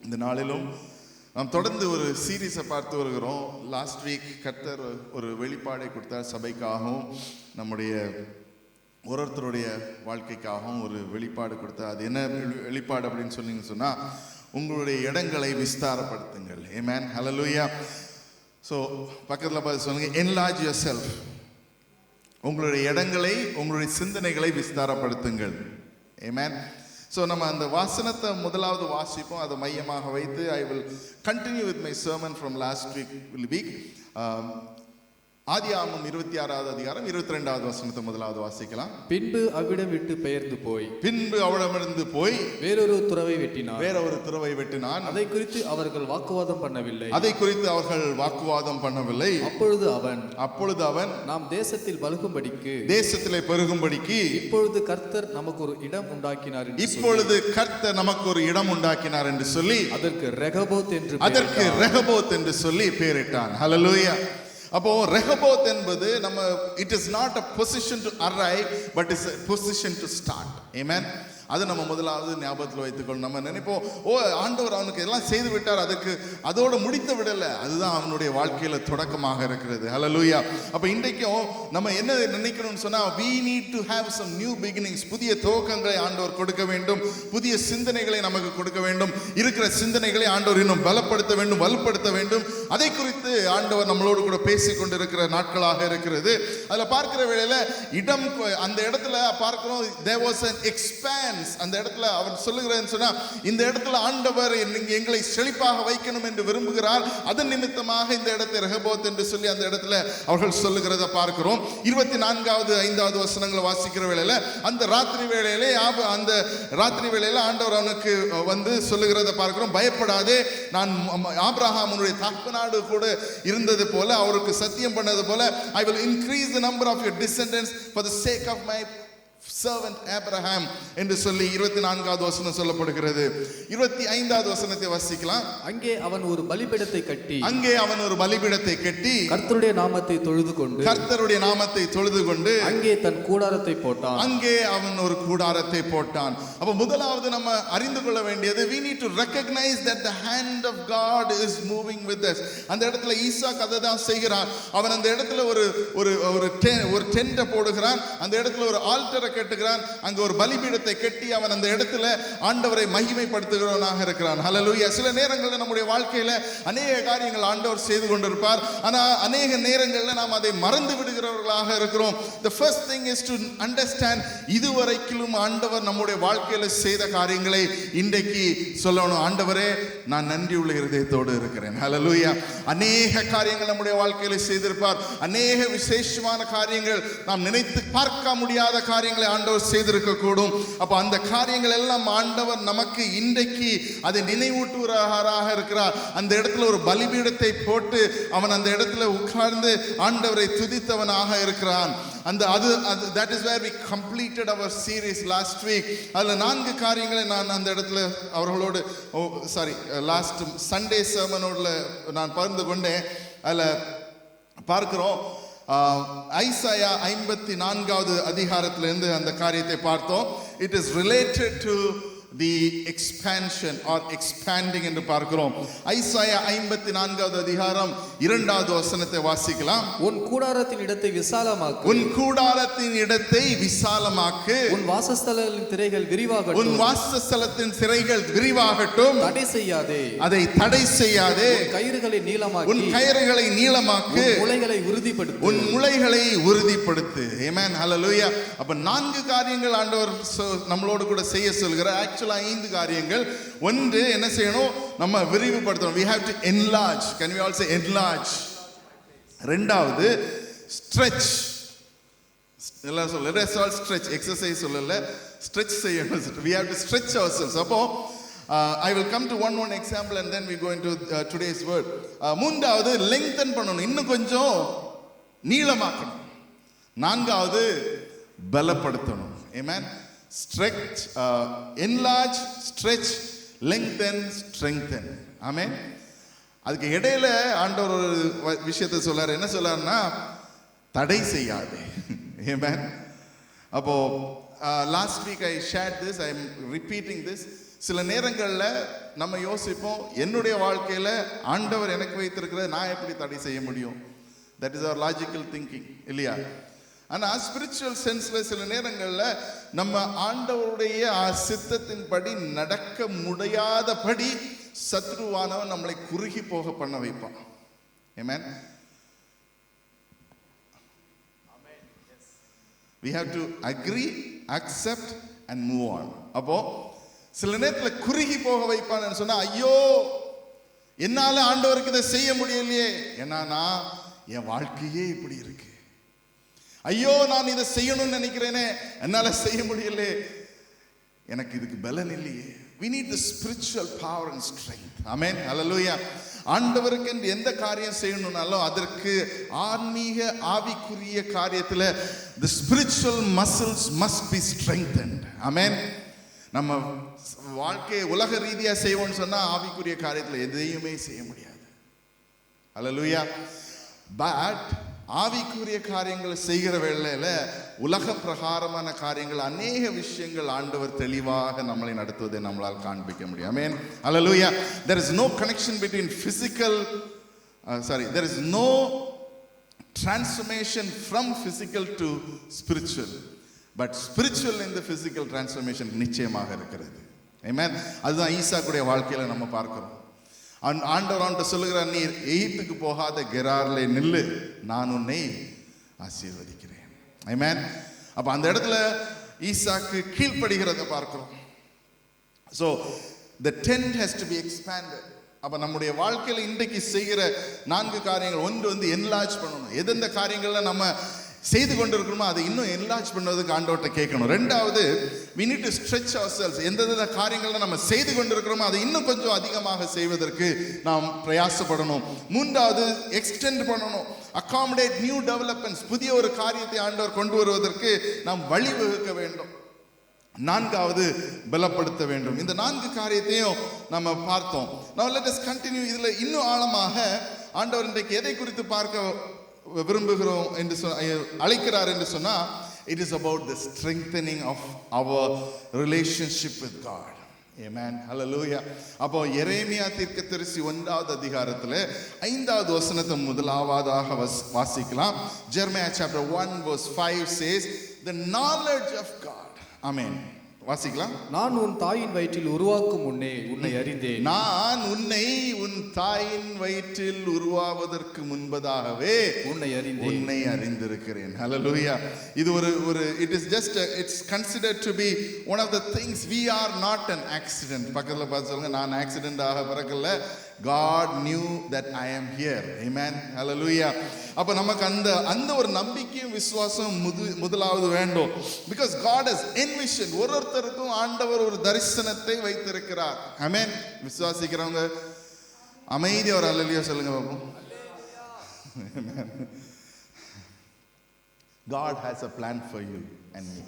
இந்த நாளிலும் நாம் தொடர்ந்து ஒரு சீரீஸை பார்த்து வருகிறோம். லாஸ்ட் வீக் கர்த்தர் ஒரு வெளிப்பாடை கொடுத்தார் சபைக்காகவும் நம்முடைய ஒருத்தருடைய வாழ்க்கைக்காகவும் ஒரு வெளிப்பாடு கொடுத்தார். அது என்ன வெளிப்பாடு அப்படின்னு சொன்னீங்கன்னு சொன்னால், உங்களுடைய இடங்களை விஸ்தாரப்படுத்துங்கள். ஆமென், ஹல்லேலூயா. ஸோ பக்கத்தில் பார்த்து சொல்லுங்க, enlarge yourself. உங்களுடைய இடங்களை, உங்களுடைய சிந்தனைகளை விஸ்தாரப்படுத்துங்கள். ஆமென். ஸோ நம்ம அந்த வாசனத்தை முதலாவது வாசிப்போம், அதை மையமாக வைத்து I will continue with my sermon from last week. ஆதியாகமம் 26வது அதிகாரம் 22வது வசனத்தை முதலாவது வாசிக்கலாம். பின்பு அவ்விடம் விட்டு பெயர்ந்து போய் வேறொரு துறவை வெட்டினான். அதை குறித்து அவர்கள் வாக்குவாதம் பண்ணவில்லை. அப்பொழுது அவன் நாம் தேசத்திலே பெருகும்படிக்கு இப்பொழுது கர்த்தர் நமக்கு ஒரு இடம் உண்டாக்கினார் என்று சொல்லி அதற்கு ரெகபோத் என்று சொல்லி பெயரிட்டான். ஹல்லேலூயா. அப்போ ரெகபோத் என்பது நம்ம, it is not a position to arrive, but is a position to start. Amen. அது நம்ம முதலாவது ஞாபகத்தில் வைத்துக்கொள்ளும். நம்ம நினைப்போம், ஆண்டவர் அவனுக்கு எல்லாம் செய்து விட்டார், அதோடு முடித்து விடலை. அதுதான் அவனுடைய வாழ்க்கையில தொடக்கமாக இருக்கிறது. ஹல்லேலூயா. அப்ப இன்றைக்கும் நம்ம என்ன நினைக்கணும்னு சொன்னா, we need to have some new beginnings. புதிய துவக்கங்களை ஆண்டவர் கொடுக்க வேண்டும், புதிய சிந்தனைகளை நமக்கு கொடுக்க வேண்டும். இருக்கிற சிந்தனைகளை ஆண்டவர் இன்னும் பலப்படுத்த வேண்டும், வலுப்படுத்த வேண்டும். அதை குறித்து ஆண்டவர் நம்மளோடு கூட பேசிக் கொண்டிருக்கிற நாட்களாக இருக்கிறது. அதுல பார்க்கிற வேளையில இடம், அந்த இடத்துல பார்க்கிறோம், there was an expanse. அந்த இடத்துல அவர் சொல்லுகிறார் சொன்னா, இந்த இடத்துல ஆண்டவர் எங்களை செழிப்பாக வைக்கணும் என்று விரும்புகிறார். அதன் நிமித்தமாக இந்த இடத்தை ரெகபோத் என்று சொல்லி அந்த இடத்துல அவர்கள் சொல்லுகிறத பார்க்கிறோம். 24வது 5வது வசனங்களை வாசிக்கிற வேளையில அந்த ராத்திரி வேளையில ஆண்டவர் அவனுக்கு வந்து சொல்லுகிறத பார்க்கிறோம். பயப்படாதே, நான் ஆபிரகாமுடைய தகப்பனாடு கூட இருந்தது போல, அவருக்கு சத்தியம் பண்ணது போல, I will increase the number of your descendants for the sake of my servant Abraham என்று சொல்லி 24வது வசனம் சொல்லப்படுகிறது. 25வது வசனத்தை வாசிக்கலாம். அங்கே அவன் ஒரு பலிபீடத்தை கட்டி கர்த்தருடைய நாமத்தை தொழுது கொண்டு அங்கே தன் கூடாரத்தை போட்டான். அப்ப முதலாவது நம்ம அறிந்து கொள்ள வேண்டியது, we need to recognize that the hand of God is moving with us. அந்த இடத்துல ஈசாக் அதை தான் செய்கிறான். அவன் அந்த இடத்துல ஒரு டென்ட் போடுகிறான், அந்த இடத்துல ஒரு ஆல்டரை கட்டுகிறான், அங்க ஒரு பலிபீடத்தை கட்டி அவன் அந்த இடத்துல ஆண்டவரை மகிமைப்படுத்துகிறவனாக இருக்கிறான். ஹல்லேலூயா. சில நேரங்களில் நம்முடைய வாழ்க்கையில அநேக காரியங்கள் ஆண்டவர் செய்து கொண்டிருப்பார். ஆனா அநேக நேரங்களில் நாம் அதை மறந்து விடுகிறவர்களாக இருக்கிறோம். The first thing is to understand, இதுவரைக்கும் ஆண்டவர் நம்முடைய வாழ்க்கையில செய்த காரியங்களை இன்றைக்கு சொல்லணும். ஆண்டவரே, நான் நன்றியுள்ள இருதயத்தோடு இருக்கிறேன். ஹல்லேலூயா. அநேக காரியங்கள் நம்முடைய வாழ்க்கையில செய்திருப்பார். அநேக விசேஷமான காரியங்கள், நாம் நினைத்து பார்க்க முடியாத காரியங்களை ஆண்டவர் செய்திருக்க கூடும். அப்ப அந்த காரியங்கள் எல்லாம் ஆண்டவர் நமக்கு இன்றைக்கு அதை நினைவூட்டுவராக இருக்கிறார். அந்த இடத்துல ஒரு பலிபீடத்தை போட்டு அவன் அந்த இடத்துல உட்கார்ந்து ஆண்டவரை துதித்தவனாக இருக்கிறான். that is where we completed our series last week. அதுல 4 காரியங்களை நான் அந்த இடத்துல அவர்களோடு லாஸ்ட் சண்டே சர்மனோட நான் பகிர்ந்து கொண்டேன். அதுல பார்க்கிறோம், ஐசாயா 54வது அதிகாரத்திலிருந்து அந்த காரியத்தை பார்த்தோம். It is related to the expansion or expanding என்று பார்க்கிறோம். ஐசாயா 54வது அதிகாரம் 2வது வசனத்தை வாசிக்கலாம். உன் கூடாரத்தின் இடத்தை விசாலமாக்கு, உன் வாசஸ்தலத்தின் திரைகள் விரிவாகட்டும். அதை தடை செய்யாதே. உன் கயிறுகளை நீளமாக்கு, உன் முளைகளை உறுதிப்படுத்து. ஆமென், ஹல்லேலூயா. அப்ப 4 காரியங்கள் ஆண்டவர் நம்மளோடு கூட செய்ய சொல்கிறார். 5 காரியங்கள். ஒன்று, என்ன செய்யணும்? நம்ம விரிவுபடுத்தணும். We have to enlarge. Can we also enlarge? ரெண்டாவது, stretch. எல்லாம் சொல்ல, let us all stretch. Exercise சொல்லல, stretch செய்யணும். We have to stretch ourselves. அப்போ I will come to one example and then we go into today's word. மூன்றாவது, lengthen பண்ணணும், இன்னும் கொஞ்சம் நீளமாக்கணும். நான்காவது, பலப்படுத்தணும். Amen. Stretch, enlarge, stretch, lengthen, strengthen. ஆமென். அதுக்கு இடையில ஆண்டவர் ஒரு விஷயத்தை சொல்றாரு. என்ன சொல்றாருன்னா, தடை செய்யாதே. ஆமென். அப்போ last week I shirt this, I am repeating this. சில நேரங்களில் நம்ம யோசிப்போம், என்னுடைய வாழ்க்கையில் ஆண்டவர் எனக்கு வைத்திருக்கிறத நான் எப்படி தடை செய்ய முடியும்? That is our logical thinking, இல்லையா? ஆனால் ஸ்பிரிச்சுவல் சென்ஸில் சில நேரங்களில் நம்ம ஆண்டவருடைய சித்தத்தின்படி நடக்க முடியாதபடி சத்ருவானவன் நம்மளை குறுகி போக பண்ண வைப்பான். ஆமென். We have to agree, accept and move on. அப்போ சில நேரத்தில் குறுகி போக வைப்பான்னு சொன்னா, ஐயோ என்னால ஆண்டவருக்கு இதை செய்ய முடியலையே, ஏன்னா நான் என் வாழ்க்கையே இப்படி இருக்கு. ஐயோ நான் இதை செய்யணும்னு நினைக்கிறேனே, என்னால செய்ய முடியலையே, எனக்கு இதுக்கு பலன் இல்லையே. We need the spiritual power and strength. Amen. Hallelujah. ஆண்டவருக்கு எந்த காரியம் செய்யணும்னாலும் அதற்கு ஆன்மீக ஆவிக்குரிய காரியத்தில் the spiritual muscles must be strengthened. Amen. நம்ம வாழ்க்கையை உலக ரீதியா செய்வோம்னு சொன்னா ஆவிக்குரிய காரியத்தில் எதையுமே செய்ய முடியாது. Hallelujah. பட் ஆவிக்குரிய காரியங்கள் செய்கிற வேளையில உலக பிரகாரமான காரியங்கள் அநேக விஷயங்கள் ஆண்டவர் தெளிவாக நம்மளை நடத்துவதை நம்மளால் காண்பிக்க முடியும். ஆமென். ஹல்லேலூயா. There is no connection between physical there is no transformation from physical to spiritual, but spiritual in the physical transformation நிச்சயமாக இருக்கிறது. ஆமென். அதுதான் ஈசாக்குடைய வாழ்க்கையில நம்ம பார்க்கிறோம். ஆண்டவர் சொல்லுகிறார், நீ எகிப்துக்கு போகாத கெரார்ல நில்லு, நான் உன்னை ஆசீர்வதிக்கிறேன். ஆமென். அப்ப அந்த இடத்துல ஈசாக்கு கீழ்ப்படுகிறத பார்க்கிறோம். So the tent has to be expanded. அப்ப நம்முடைய வாழ்க்கையில இன்றைக்கு செய்கிற 4 காரியங்கள், ஒன்று என்லார்ஜ் பண்ணணும். எந்தெந்த காரியங்கள்ல நம்ம செய்து கொண்டிருக்கிறோமோ அதை இன்னும் என்லார்ஜ் பண்ணுவதற்கு ஆண்டவர்கிட்ட கேட்கணும். ரெண்டாவது, we need to stretch ourselves. எந்தெந்த காரியங்களை நம்ம செய்து கொண்டிருக்கிறோமோ அதை இன்னும் கொஞ்சம் அதிகமாக செய்வதற்கு நாம் பிரயாசப்படணும். மூன்றாவது, எக்ஸ்டெண்ட் பண்ணணும், அகாமடேட் நியூ டெவலப்மெண்ட்ஸ். புதிய ஒரு காரியத்தை ஆண்டவர் கொண்டு வருவதற்கு நாம் வழிவகுக்க வேண்டும். நான்காவது, பலப்படுத்த வேண்டும். இந்த 4 காரியத்தையும் நம்ம பார்த்தோம். Now let us continue. இதுல இன்னும் ஆழமாக ஆண்டவர் இன்றைக்கு எதை குறித்து பார்க்க விரும்புகிறோம் என்று அழைக்கிறார் என்று சொன்னா, it is about the strengthening of our relationship with God. Amen. Hallelujah. அப்போ எரேமியா தீர்க்கதரிசி 1வது அதிகாரத்தில் 5வது வசனத்தை முதலாவதாக வாசிக்கலாம். Jeremiah chapter 1 verse 5 says, the knowledge of God. Amen. வாசிக்கலாம். நான் உன் தாயின் வயிற்றில் உருவாக்கும் முன்னே உன்னை அறிந்தேன். நான் உன்னை உன் தாயின் வயிற்றில் உருவாவதற்கு முன்பதாகவே உன்னை அறிந்திருக்கிறேன். ஹல்லேலூயா. இது ஒரு it is just it's considered to be one of the things. We are not an accident. பக்கத்துல பார்த்து சொல்லுங்க, நான் ஆக்சிடென்ட் ஆக பிறக்கல. God knew that I am here. Amen. Hallelujah. அப்ப நமக்கு அந்த ஒரு நம்பிக்கையும் விசுவாசம் முதலாவது வேண்டும். Because God has envisioned, ஒருத்தருக்கும் ஆண்டவர் ஒரு தரிசனத்தை வைத்திருக்கிறார். ஆமென். விசுவாசிக்கிறவங்க அமைதியா ஒரு அல்லேலூயா சொல்லுங்க பாப்போம். God has a plan for you and me.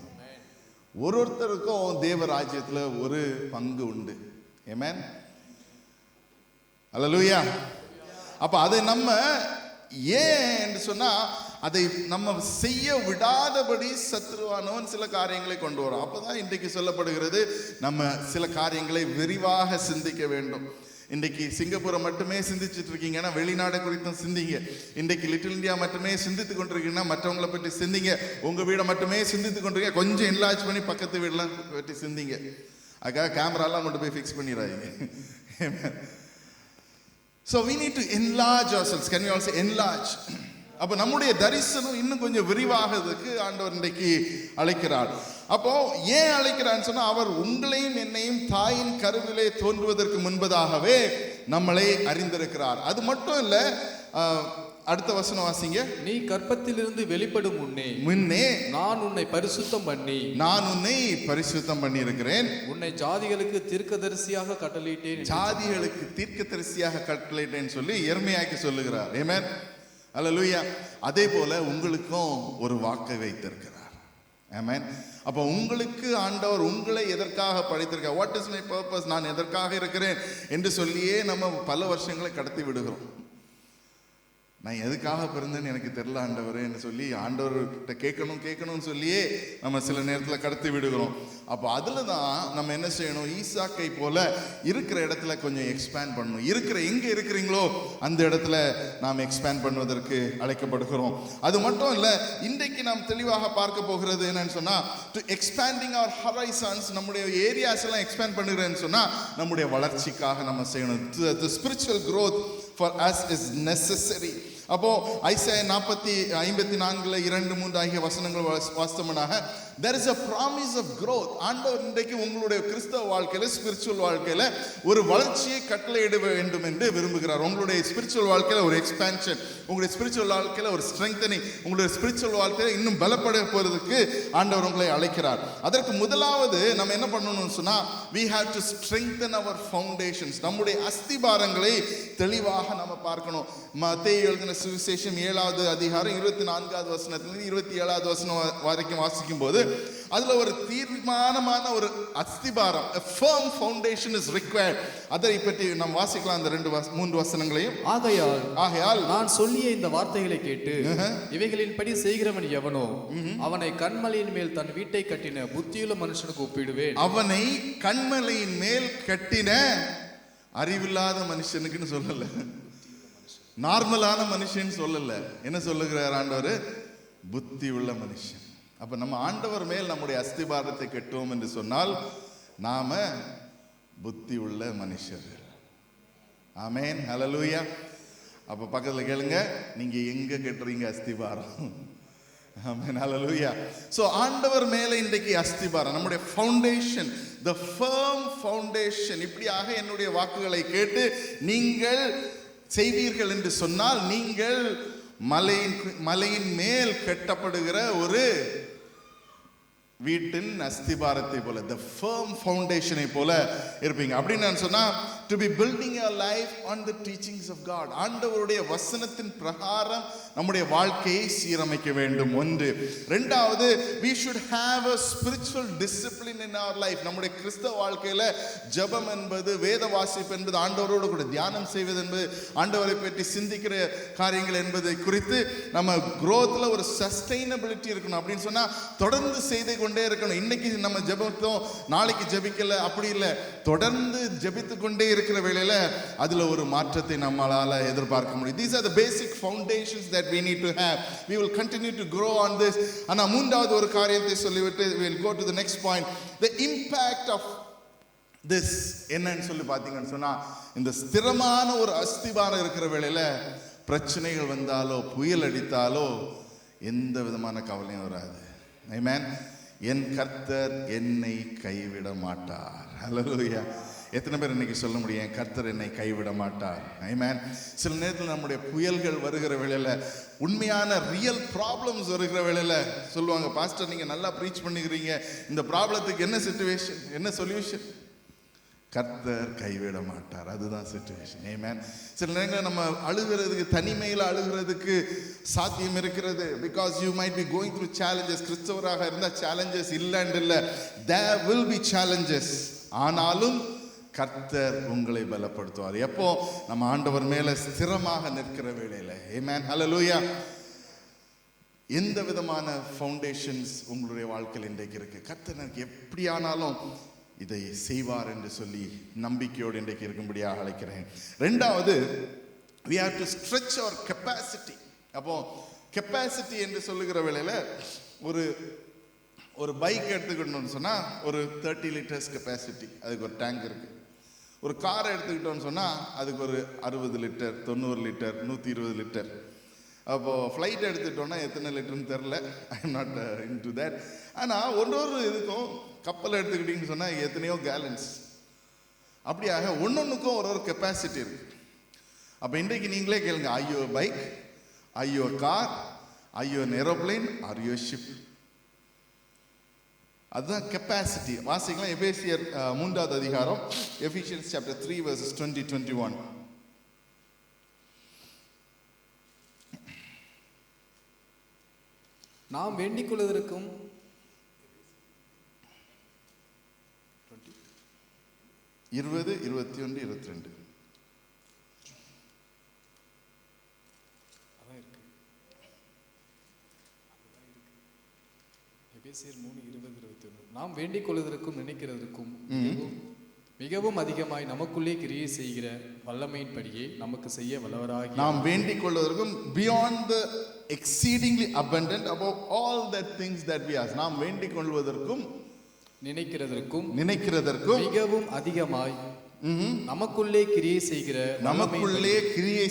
ஒருத்தருக்கும் தேவ ராஜ்யத்துல ஒரு பங்கு உண்டு. ஆமென். அல்லேலூயா. அப்ப அதை நம்ம ஏன் என்று சொன்னா, அதை நம்ம செய்ய விடாதபடி சத்ருவானவன் சில காரியங்களை கொண்டு வரும். அப்பதான் இன்றைக்கு சொல்லப்படுகிறது, நம்ம சில காரியங்களை விரிவாக சிந்திக்க வேண்டும். இன்றைக்கு சிங்கப்பூரை மட்டுமே சிந்திச்சுட்டு இருக்கீங்கன்னா வெளிநாடு குறித்தும் சிந்திங்க. இன்றைக்கு லிட்டில் இந்தியா மட்டுமே சிந்தித்து கொண்டிருக்கீங்கன்னா மற்றவங்களை பற்றி சிந்திங்க. உங்க வீடை மட்டுமே சிந்தித்து கொண்டிருக்கீங்க, கொஞ்சம் என்லார்ஜ் பண்ணி பக்கத்து வீடெல்லாம் பற்றி சிந்திங்க. அதுக்காக கேமராலாம் கொண்டு போய் ஃபிக்ஸ் பண்ணிடாதீங்க. So we need to enlarge ourselves. Can you also enlarge? அப்போ நம்முடைய தரிசனம் இன்னும் கொஞ்சம் விரிவாகிறதுக்கு ஆண்டவர் இன்றைக்கு அழைக்கிறார். அப்போ ஏன் அழைக்கிறான்னு சொன்னா, அவர் உங்களையும் என்னையும் தாயின் கருவிலே தோன்றுவதற்கு முன்பதாகவே நம்மளை அறிந்திருக்கிறார். அது மட்டும் இல்ல, அடுத்த வசனம் வாசிங்க. நீ கர்ப்பத்திலிருந்து வெளிப்படும் முன்னே நான் உன்னை பரிசுத்தம் பண்ணி இருக்கிறேன். உன்னை ஜாதிகளுக்கு தீர்க்கதரிசியாக கட்டளையிட்டேன். ஜாதிகளுக்கு தீர்க்கதரிசியாக கட்டளையிட்டேன்னு சொல்லி எர்மியாக்கு சொல்லுகிறார். ஆமென். அல்லேலூயா. அதே போல உங்களுக்கும் ஒரு வாக்கை வைத்திருக்கிறார். ஆமென். அப்போ உங்களுக்கு ஆண்டவர் உங்களை எதற்காக படைத்திருக்கார்? What is my purpose? நான் எதற்காக இருக்கிறேன் என்று சொல்லியே நம்ம பல வருஷங்களை கடத்தி விடுகிறோம். நான் எதுக்காக பிறந்தேன்னு எனக்கு தெரியல ஆண்டவரேன்னு சொல்லி ஆண்டவர்கிட்ட கேட்கணும்னு சொல்லியே நம்ம சில நேரத்தில் கடத்தி விடுகிறோம். அப்போ அதில் தான் நம்ம என்ன செய்யணும், ஈசாக்கை போல இருக்கிற இடத்துல கொஞ்சம் எக்ஸ்பேண்ட் பண்ணணும். எங்கே இருக்கிறீங்களோ அந்த இடத்துல நாம் எக்ஸ்பேண்ட் பண்ணுவதற்கு அழைக்கப்படுகிறோம். அது மட்டும் இல்லை, இன்றைக்கு நாம் தெளிவாக பார்க்க போகிறது என்னன்னு சொன்னால், டு எக்ஸ்பேண்டிங் அவர் ஹரைசன்ஸ், நம்முடைய ஏரியாஸ் எல்லாம் எக்ஸ்பேண்ட் பண்ணுகிறேன்னு சொன்னால் நம்முடைய வளர்ச்சிக்காக நம்ம செய்யணும். The spiritual growth for us is necessary. அப்போ ஐசாயா 54 2-3 ஆகிய வசனங்கள் வாஸ்தவனாக there is a promise of growth. ஆண்டவர் இன்றைக்கு உங்களுடைய கிறிஸ்தவ வாழ்க்கையில, ஸ்பிரிச்சுவல் வாழ்க்கையில ஒரு வளர்ச்சியை கட்டளையிட வேண்டும் என்று விரும்புகிறார். உங்களுடைய ஸ்பிரிச்சுவல் வாழ்க்கையில ஒரு எக்ஸ்பான்ஷன், உங்களுடைய ஸ்பிரிச்சுவல் வாழ்க்கையில ஒரு ஸ்ட்ரெங்தனிங், உங்களுடைய ஸ்பிரிச்சுவல் வாழ்க்கையில இன்னும் பலப்பட போறதுக்கு ஆண்டவர் உங்களை அழைக்கிறார். அதற்கு முதலாவது நம்ம என்ன பண்ணணும்னு சொன்னா, we have to strengthen our foundations. நம்முடைய அஸ்திபாரங்களை தெளிவாக நம்ம பார்க்கணும். மத்தேயு எழுதின சுவிசேஷம் 7வது அதிகாரம் 24வது வசனத்திலிருந்து 27வது வசனம் வரைக்கும் வாசிக்கும் போது அதுல ஒரு தீர்மானமான ஒரு அஸ்திபாரம், a firm foundation is required. அதை பற்றி நாம் வாசிக்கலாம் அந்த 2-3 வசனங்களையும். ஆகையால் நான் சொல்லிய இந்த வார்த்தைகளை கேட்டு இவைகளின்படி செய்கிறவன் எவனோ அவனை கண்மலையின் மேல் தன் வீட்டை கட்டின புத்தியுள்ள மனுஷனுக்கு ஒப்பிடுவேன். அவனை கண்மலையின் மேல் கட்டின அறிவில்லாத மனுஷனுக்குன்னு சொல்லல, நார்மலான மனுஷன் சொல்லல. என்ன சொல்லுகிறார் ஆண்டவர்? புத்தி உள்ள மனுஷன். அப்ப நம்ம ஆண்டவர் மேல் நம்முடைய அஸ்திபாரத்தை கட்டுவோம் என்று சொன்னால் நாம புத்தி உள்ள மனுஷர்கள். ஆமென், ஹல்லேலூயா. அப்ப பக்கத்துல கேளுங்க, நீங்க எங்க கட்டுறீங்க அஸ்திபாரம்? ஆமென், ஹல்லேலூயா. சோ ஆண்டவர் மேல இன்றைக்கு அஸ்திபாரம், நம்முடைய ஃபவுண்டேஷன், the firm foundation. இப்படியாக என்னுடைய வாக்குகளை கேட்டு நீங்கள் செய்வீர்கள் என்று சொன்னால் நீங்கள் மலையின் மேல் கட்டப்படுகிற ஒரு வீட்டின் அஸ்திபாரத்தை போல, the firm foundation போல இருப்பீங்க. அப்படின்னு நான் சொன்னா, to be building your life on the teachings of God. ஆண்டவருடைய வசனத்தின் பிரகாரம் நம்முடைய வாழ்க்கையை சீரமைக்க வேண்டும். ஒன்று. ரெண்டாவது, we should have a spiritual discipline in our life. நம்முடைய கிறிஸ்தவ வாழ்க்கையில ஜெபம் என்பது, வேத வாசிப்பு என்பது, ஆண்டவரோடு கூட தியானம் செய்வது என்பது, ஆண்டவரை பற்றி சிந்திக்கிற காரியங்கள் என்பதை குறித்து நம்ம growthல ஒரு சஸ்டைனபிலிட்டி இருக்கணும். அப்படின்னு சொன்னா தொடர்ந்து செய்து கொண்டே இருக்கணும். இன்னைக்கு நம்ம ஜெபித்தோம், நாளைக்கு ஜெபிக்கல, அப்படி இல்லை. தொடர்ந்து ஜெபித்து கொண்டே இருக்கிற வேளையில அதுல ஒரு மாற்றத்தை நம்மால எதிர்பார்க்க முடியும். These are the basic foundations that we need to have. We will continue to grow on this. ஆனா மூன்றாவது ஒரு காரியத்தை சொல்லிவிட்டு we will go to the next point. The impact of this என்னன்னு சொல்லி பாத்தீங்கன்னு சொன்னா, இந்த ஸ்திரமான ஒரு அஸ்திபாரம் இருக்கிற வேளையில பிரச்சனைகள் வந்தாலோ புயல் அடித்தாலோ எந்த விதமான கவலையும் வராது. ஆமென். என் கர்த்தர் என்னை கைவிட மாட்டார். ஹல்லேலூயா. எத்தனை பேர் இன்னைக்கு சொல்ல முடியும், என் கர்த்தர் என்னை கைவிட மாட்டார்? ஆமென். சில நேரத்தில் நம்முடைய புயல்கள் வருகிற வேளையில, உண்மையான ரியல் ப்ராப்ளம்ஸ் வருகிற வேளையில சொல்லுவாங்க, பாஸ்டர் நீங்க நல்லா ப்ரீச் பண்ணிக்கிறீங்க, இந்த ப்ராப்ளத்துக்கு என்ன சிச்சுவேஷன், என்ன சொல்யூஷன்? கர்த்தர் கைவிட மாட்டார். அதுதான் சிச்சுவேஷன். ஆமென். சில நேரங்கள் நம்ம அழுகிறதுக்கு, தனிமையில் அழுகிறதுக்கு சாத்தியம் இருக்கிறது. Because you might be going through challenges. கிறிஸ்தவராக இருந்தால் சேலஞ்சஸ் இல்லைன்னு இல்லை, there will be challenges. ஆனாலும் கர்த்தர் உங்களை பலப்படுத்துவார். எப்போ? நம்ம ஆண்டவர் மேல ஸ்திரமாக நிற்கிற வேளையில. ஆமென், ஹல்லேலூயா. எந்த விதமான ஃபவுண்டேஷன்ஸ் உங்களுடைய வாழ்க்கையில் இன்றைக்கு இருக்கு? கர்த்தர் எனக்கு எப்படி ஆனாலும் இதை செய்வார் என்று சொல்லி நம்பிக்கையோடு இன்றைக்கு இருக்கும்படியாக அழைக்கிறேன். ரெண்டாவது, we have to stretch our capacity. அப்போ கெப்பாசிட்டி என்று சொல்லுகிற வேளையில ஒரு பைக் எடுத்துக்கிட்டோம்னு சொன்னா ஒரு 30 லிட்டர்ஸ் கெப்பாசிட்டி, அதுக்கு ஒரு டேங்க் இருக்கு. ஒரு காரை எடுத்துக்கிட்டோம்னு சொன்னா அதுக்கு ஒரு 60 லிட்டர், 90 லிட்டர், 120 லிட்டர். அப்போ ஃப்ளைட் எடுத்துட்டோம்னா எத்தனை லிட்டர்னு தெரில, I am not into that. ஆனால் ஒன்னொரு இதுக்கும், கப்பல் எடுத்துக்கிட்டீங்கன்னு சொன்னால் எத்தனையோ கேலன்ஸ். அப்படியாக ஒன்னொன்றுக்கும் ஒரு கெப்பாசிட்டி இருக்கு. அப்போ இன்றைக்கு நீங்களே கேளுங்க, are you a bike, are you a car, are you an aeroplane, are you a ship? அதுதான் கெப்பாசிட்டி. வாசிக்கலாம் எபேசியர் 3வது அதிகாரம், எபிசியன்ஸ் சாப்டர் 3 verses 20-21. நாம் வேண்டிக் கொள்வதற்கும் 20, 21, 22. எபேசியர் 3:20-21. நாம் வேண்டிக் கொள்வதற்கும் நினைக்கிறதற்கும் மிகவும் அதிகமாய் நமக்குள்ளே கிரியை செய்கிற வல்லமையின்படியே நமக்கு செய்ய வல்லவராகி நாம் வேண்டிக் கொள்வதற்கும் beyond the exceedingly abundant above all the things that we ask. நாம் வேண்டிக் கொள்வதற்கும் நினைக்கிறதற்கும் மிகவும் அதிகமாய் நமக்குள்ளே கிரியை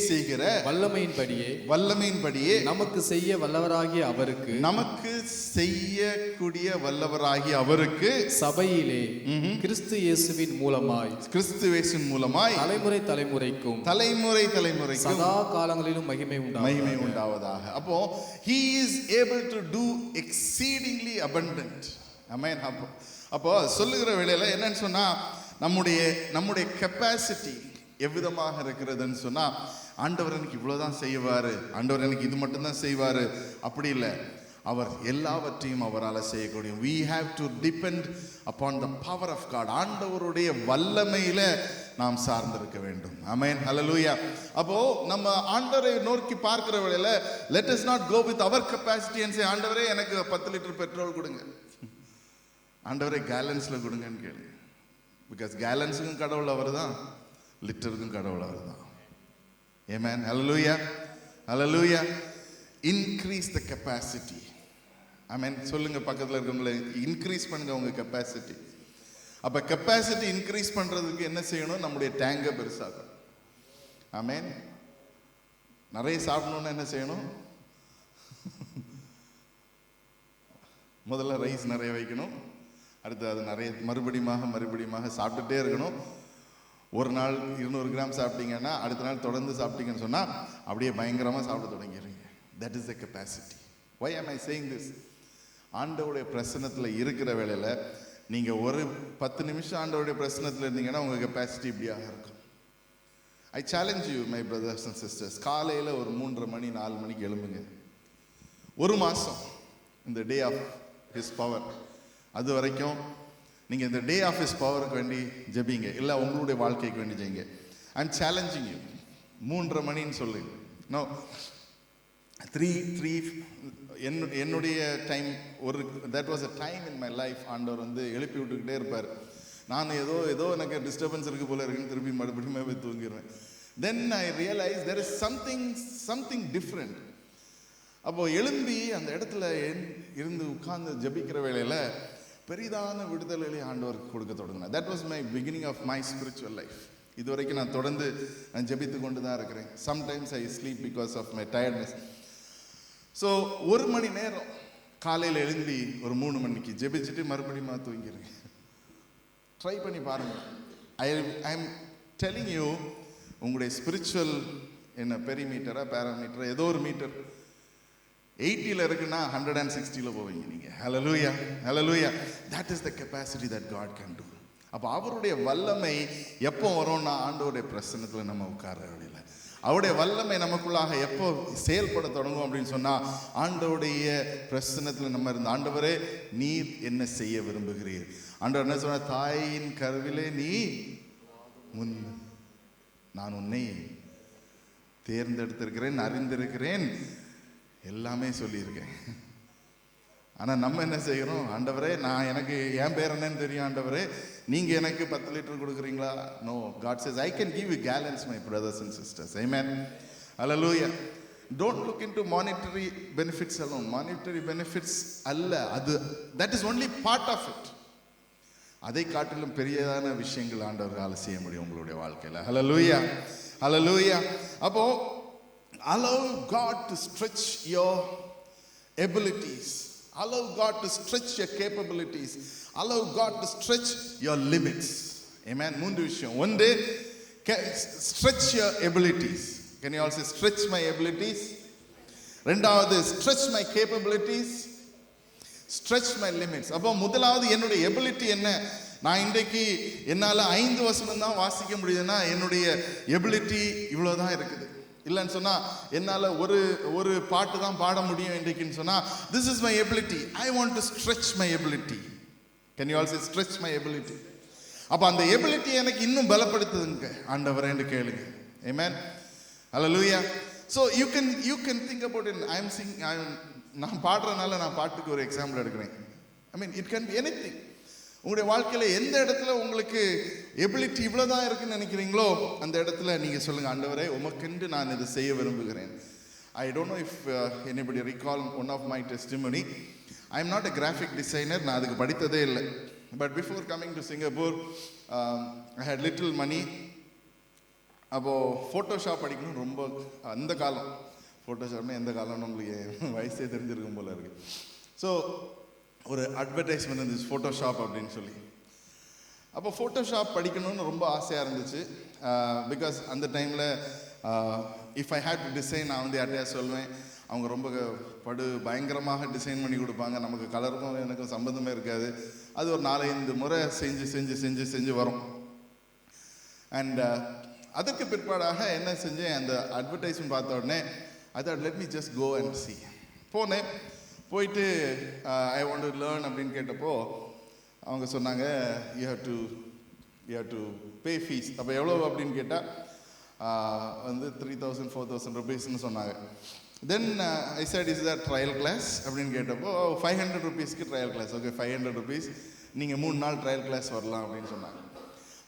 செய்கிற வல்லமையின்படியே நமக்கு செய்ய வல்லவராகிய அவருக்கு சபையிலே கிறிஸ்து இயேசுவின் மூலமாய் தலைமுறை தலைமுறைக்கும் சதா காலங்களிலும் மகிமை உண்டாவதாக. அப்போ he is able to do exceedingly abundant. ஆமென். அப்போ சொல்லுகிற வேளையில என்னன்னு சொன்னா நம்முடைய கெப்பாசிட்டி எவ்விதமாக இருக்கிறதுன்னு சொன்னா, ஆண்டவர் எனக்கு இவ்வளவுதான் செய்வாரு, ஆண்டவர் எனக்கு இது மட்டும் தான் செய்வாரு, அப்படி இல்லை. அவர் எல்லாவற்றையும் அவரால் செய்யக்கூடிய we have to depend upon the power of God. ஆண்டவருடைய வல்லமையில நாம் சார்ந்திருக்க வேண்டும். ஆமென். ஹல்லேலூயா. அப்போ நம்ம ஆண்டவரை நோக்கி பார்க்கிற வேளையில let us not go with our capacity and say, ஆண்டவரே எனக்கு 10 லிட்டர் பெட்ரோல் கொடுங்க, ஆண்டவரே கேலன்ஸ்ல கொடுங்கன்னு கேளு. பிகாஸ் கேலன்ஸுக்கும் கடவுள் அவர் தான், லிட்டருக்கும் கடவுள் அவர் தான். Amen. Hallelujah. Hallelujah. Increase the capacity. Amen. சொல்லுங்க பக்கத்தில் இருக்கவங்களை, இன்க்ரீஸ் பண்ணுங்க உங்க கெப்பாசிட்டி. அப்ப கெப்பாசிட்டி இன்க்ரீஸ் பண்றதுக்கு என்ன செய்யணும்? நம்முடைய டேங்கை பெருசாக்கணும். ஆமென். நிறைய சாப்பிடணும்னா என்ன செய்யணும்? முதல்ல ரைஸ் நிறைய வைக்கணும், அடுத்து அது நிறைய மறுபடியும் சாப்பிட்டுட்டே இருக்கணும். ஒரு நாள் 200 கிராம் சாப்பிட்டீங்கன்னா அடுத்த நாள் தொடர்ந்து சாப்பிட்டீங்கன்னு சொன்னா அப்படியே பயங்கரமா சாப்பிட தொடங்கிடுறீங்க. That is the capacity. Why am I saying this? ஆண்டவருடைய பிரசன்னத்தில் இருக்கிற வேளையில நீங்க ஒரு 10 நிமிஷம் ஆண்டவருடைய பிரசன்னத்தில் இருந்தீங்கன்னா உங்க கெப்பாசிட்டி இப்படியாக இருக்கும். ஐ challenge you my brothers and sisters, காலையில ஒரு 3:30 மணி 4 மணிக்கு எழும்புங்க. ஒரு மாசம் இந்த டே ஆஃப் ஹிஸ் பவர், அது வரைக்கும் நீங்க இந்த டே ஆஃப் ஹிஸ் பவருக்கு வேண்டி ஜெபிங்க, இல்லை உங்களுடைய வாழ்க்கைக்கு வேண்டி ஜெயிங்க. I am challenging you. 3:30 மணின்னு சொல்லுங்க. நோ 3 என்னுடைய டைம் ஒரு that was a time in my life. ஆண்டவர் வந்து எழுப்பி விட்டுக்கிட்டே இருப்பார். நான் ஏதோ எனக்கு டிஸ்டர்பன்ஸ் இருக்கு போல இருக்குன்னு திருப்பி மறுபடியும் போய் தூங்கிடுவேன். Then I realise there is something different. அப்போ எழும்பி அந்த இடத்துல இருந்து உட்கார்ந்து ஜபிக்கிற வேளையில பெரிதான விடுதலை ஆண்டவருக்கு கொடுக்க தொடங்கினேன். That was my beginning of my spiritual life. இது வரைக்கும் நான் தொடர்ந்து ஜபித்து கொண்டு தான் இருக்கிறேன். Sometimes I sleep because of my tiredness. So 1 மணி நேரம் காலையில் எழுந்தி ஒரு 3 மணிக்கு ஜெபிச்சுட்டு மறுபடியும் தூங்கிடுங்க. ட்ரை பண்ணி பாருங்க. ஐ எம் டெல்லிங் யூ, உங்களுடைய ஸ்பிரிச்சுவல் என்ன பெரிமீட்டரா பேராமீட்டரா ஏதோ ஒரு மீட்டர் 80ல இருக்குன்னா 160ல போவீங்க நீங்க. Hallelujah. Hallelujah. That is the capacity that God can do. அப்போ அவருடைய வல்லமை எப்போ வரும்னா ஆண்டவருடைய பிரசன்னத்தில் நம்ம உட்கார வழியில் அவருடைய வல்லமை நமக்குள்ளாக எப்போ செயல்பட தொடங்கும் அப்படின்னு சொன்னா, ஆண்டவருடைய பிரசன்னத்தில் நம்ம இருந்த ஆண்டவரே நீர் என்ன செய்ய விரும்புகிறீர்? ஆண்டவர் என்ன சொன்ன? தாயின் கருவிலே நீ நான் உன்னை தேர்ந்தெடுத்திருக்கிறேன், அறிந்திருக்கிறேன், எல்லாமே சொல்லியிருக்கேன். ஆனால் நம்ம என்ன செய்கிறோம்? ஆண்டவரே நான் எனக்கு என் பேர் என்னன்னு தெரியும், ஆண்டவரே நீங்க எனக்கு 10 லிட்டர் கொடுக்குறீங்களா? No. God says I can give you gallons, my brothers and sisters. Amen. Hallelujah. Don't look into monetary benefits alone. Monetary benefits அல்ல அது, that is only part of it. அதை காட்டிலும் பெரியதான விஷயங்கள் ஆண்டவரால் செய்ய முடியும் உங்களுடைய வாழ்க்கையில். Hallelujah. Hallelujah. அப்போ allow God to stretch your abilities. Allow God to stretch your capabilities. Allow God to stretch your limits. Amen. 3 விஷயம். ஒன்று, stretch your abilities. Can you also stretch my abilities? ரெண்டாவது, stretch my capabilities. Stretch my limits. அப்போ முதலாவது என்னுடைய ability என்ன? நான் இன்றைக்கு என்னால் 5 வசனம் தான் வாசிக்க முடியுதுன்னா என்னுடைய எபிலிட்டி இவ்வளோதான் இருக்குது. இல்லைன்னு சொன்னா என்னால் ஒரு பாட்டு தான் பாட முடியும் இன்றைக்குன்னு சொன்னா, this is my ability. I want to stretch my ability. Can you also stretch my ability? அப்போ அந்த எபிலிட்டி எனக்கு இன்னும் பலப்படுத்துதுங்க ஆண்டவரே என்று கேளுங்க. Amen. Hallelujah. So you can think about it. நான் பாடுறதுனால நான் பாட்டுக்கு ஒரு எக்ஸாம்பிள் எடுக்கிறேன். It can be anything. உங்களுடைய வாழ்க்கையில் எந்த இடத்துல உங்களுக்கு எபிலிட்டி இவ்வளோதான் இருக்குன்னு நினைக்கிறீங்களோ அந்த இடத்துல நீங்கள் சொல்லுங்கள், ஆண்டவரே உமக்கென்று நான் இதை செய்ய விரும்புகிறேன். I don't know if anybody recall one of my testimony. I am not a graphic designer. நான் அதுக்கு படித்ததே இல்லை. But before coming to Singapore I had little money. அப்போது ஃபோட்டோஷாப் படிக்கணும் ரொம்ப அந்த காலம். ஃபோட்டோஷாப்னா எந்த காலம்னு உங்களுக்கு வயசே தெரிஞ்சிருக்கும் போல இருக்குது. ஸோ ஒரு அட்வர்டைஸ்மெண்ட் இருந்துச்சு ஃபோட்டோஷாப் அப்படின்னு சொல்லி. அப்போ ஃபோட்டோஷாப் படிக்கணும்னு ரொம்ப ஆசையாக இருந்துச்சு. பிகாஸ் அந்த டைமில் if I had to design, நான் வந்து யார்ட்டையா சொல்வேன், அவங்க ரொம்ப பயங்கரமாக டிசைன் பண்ணி கொடுப்பாங்க. நமக்கு கலருக்கும் எனக்கும் சம்மந்தமே இருக்காது. அது ஒரு 4-5 முறை செஞ்சு வரும். அண்ட் அதற்கு பிற்பாடாக என்ன செஞ்சேன், அந்த அட்வர்டைஸ்மெண்ட் பார்த்த உடனே I thought let me just go and see. போனேன். போயிட்டு ஐ வாண்ட் டு லேர்ன் அப்படின்னு கேட்டப்போ அவங்க சொன்னாங்க you have to pay fees. அப்போ எவ்வளோ அப்படின்னு கேட்டால் வந்து 3,000-4,000 rupeesன்னு சொன்னாங்க. Then I said is that trial class அப்படின்னு கேட்டப்போ 500 rupeesக்கு ட்ரையல் கிளாஸ். ஓகே 500 rupees, நீங்கள் 3 நாள் ட்ரையல் கிளாஸ் வரலாம் அப்படின்னு சொன்னாங்க.